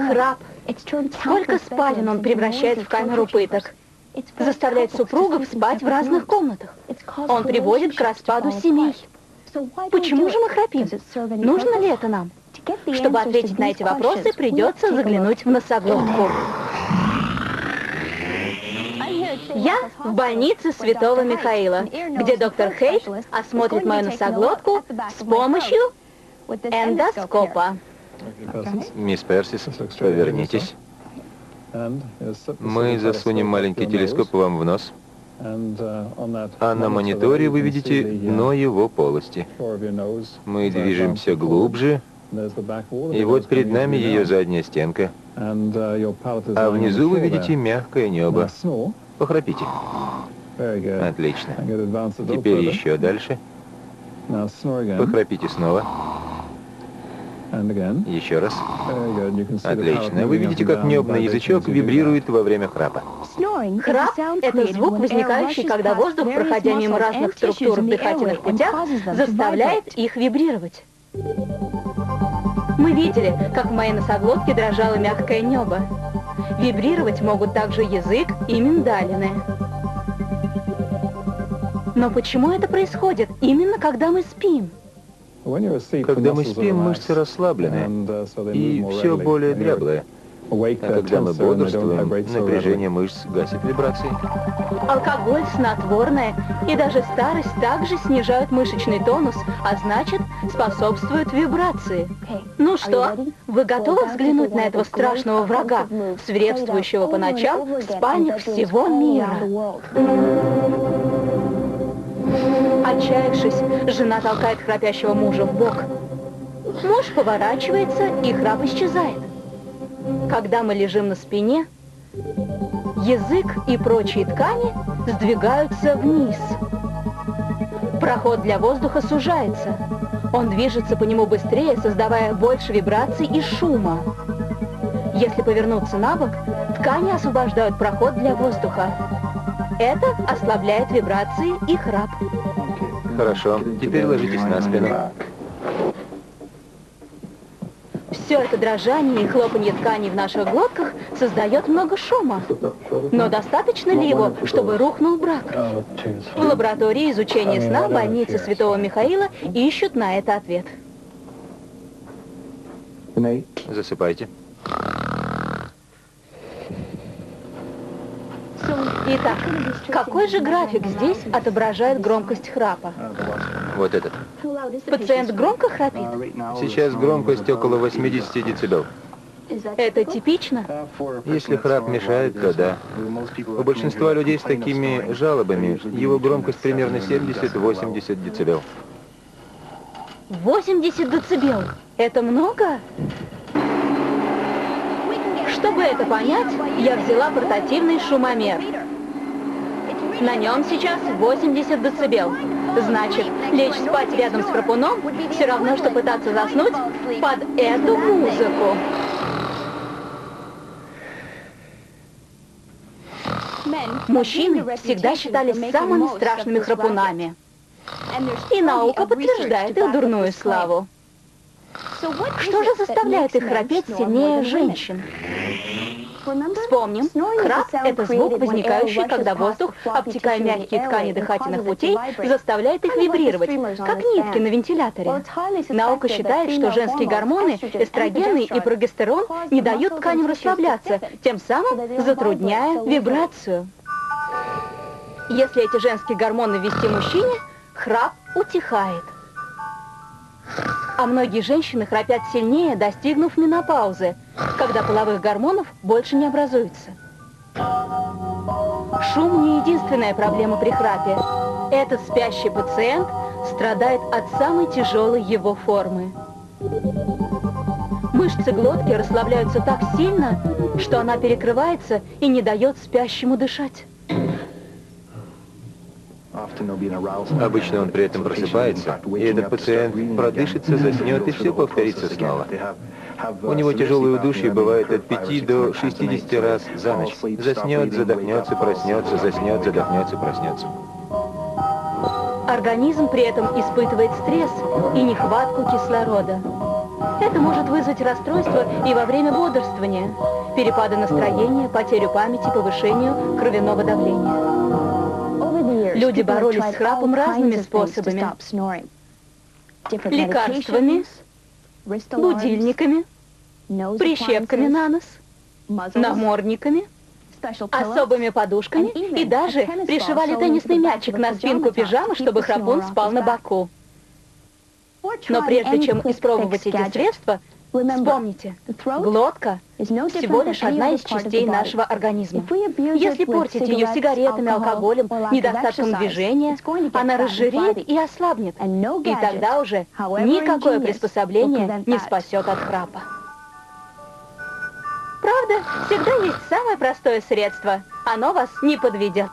Храп. Сколько спален он превращает в камеру пыток. Заставляет супругов спать в разных комнатах. Он приводит к распаду семей. Почему же мы храпим? Нужно ли это нам? Чтобы ответить на эти вопросы, придется заглянуть в носоглотку. Я в больнице Святого Михаила, где доктор Хейт осмотрит мою носоглотку с помощью эндоскопа. Мисс Персис, повернитесь. Мы засунем маленький телескоп вам в нос, а на мониторе вы видите дно его полости. Мы движемся глубже, и вот перед нами ее задняя стенка. А внизу вы видите мягкое небо. Похрапите. Отлично. Теперь еще дальше. Похрапите снова. Еще раз. Отлично. Вы видите, как небный язычок вибрирует во время храпа. Храп – это звук, возникающий, когда воздух, проходя мимо разных структур в дыхательных путях, заставляет их вибрировать. Мы видели, как в моей носоглотке дрожало мягкое небо. Вибрировать могут также язык и миндалины. Но почему это происходит именно когда мы спим? Когда мы спим, мышцы расслаблены, и все более дряблое. А когда мы бодрствуем, напряжение мышц гасит вибрации. Алкоголь, снотворное и даже старость также снижают мышечный тонус, а значит, способствуют вибрации. Ну что, вы готовы взглянуть на этого страшного врага, свирепствующего по ночам в спальнях всего мира? Отчаявшись, жена толкает храпящего мужа в бок. Муж поворачивается, и храп исчезает. Когда мы лежим на спине, язык и прочие ткани сдвигаются вниз. Проход для воздуха сужается. Он движется по нему быстрее, создавая больше вибраций и шума. Если повернуться на бок, ткани освобождают проход для воздуха. Это ослабляет вибрации и храп. Хорошо, теперь ложитесь на спину. Все это дрожание и хлопанье тканей в наших глотках создает много шума. Но достаточно ли его, чтобы рухнул брак? В лаборатории изучения сна больницы Святого Михаила ищут на это ответ. Засыпайте. Итак, какой же график здесь отображает громкость храпа? Вот этот. Пациент громко храпит? Сейчас громкость около 80 децибел. Это типично? Если храп мешает, то да. У большинства людей с такими жалобами его громкость примерно 70-80 децибел. 80 децибел? Это много? Чтобы это понять, я взяла портативный шумомер. На нем сейчас 80 децибел. Значит, лечь спать рядом с храпуном все равно, что пытаться заснуть под эту музыку. Мужчины всегда считались самыми страшными храпунами. И наука подтверждает их дурную славу. Что же заставляет их храпеть сильнее женщин? Вспомним, храп – это звук, возникающий, когда воздух, обтекая мягкие ткани дыхательных путей, заставляет их вибрировать, как нитки на вентиляторе. Наука считает, что женские гормоны, эстрогены и прогестерон, не дают тканям расслабляться, тем самым затрудняя вибрацию. Если эти женские гормоны ввести мужчине, храп утихает. А многие женщины храпят сильнее, достигнув менопаузы, когда половых гормонов больше не образуется. Шум не единственная проблема при храпе. Этот спящий пациент страдает от самой тяжелой его формы. Мышцы глотки расслабляются так сильно, что она перекрывается и не дает спящему дышать. Обычно он при этом просыпается, и этот пациент продышится, заснет, и все повторится снова. У него тяжелые удушья бывает от 5 до 60 раз за ночь. Заснет, задохнется, проснется, заснет, задохнется, проснется. Организм при этом испытывает стресс и нехватку кислорода. Это может вызвать расстройство и во время бодрствования, перепады настроения, потерю памяти, повышению кровяного давления. Люди боролись с храпом разными способами. Лекарствами, будильниками, прищепками на нос, намордниками, особыми подушками и даже пришивали теннисный мячик на спинку пижамы, чтобы храпун спал на боку. Но прежде чем испробовать эти средства, вспомните, глотка всего лишь одна из частей нашего организма. Если портить ее сигаретами, алкоголем, недостатком движения, она разжиреет и ослабнет. И тогда уже никакое приспособление не спасет от храпа. Правда, всегда есть самое простое средство. Оно вас не подведет.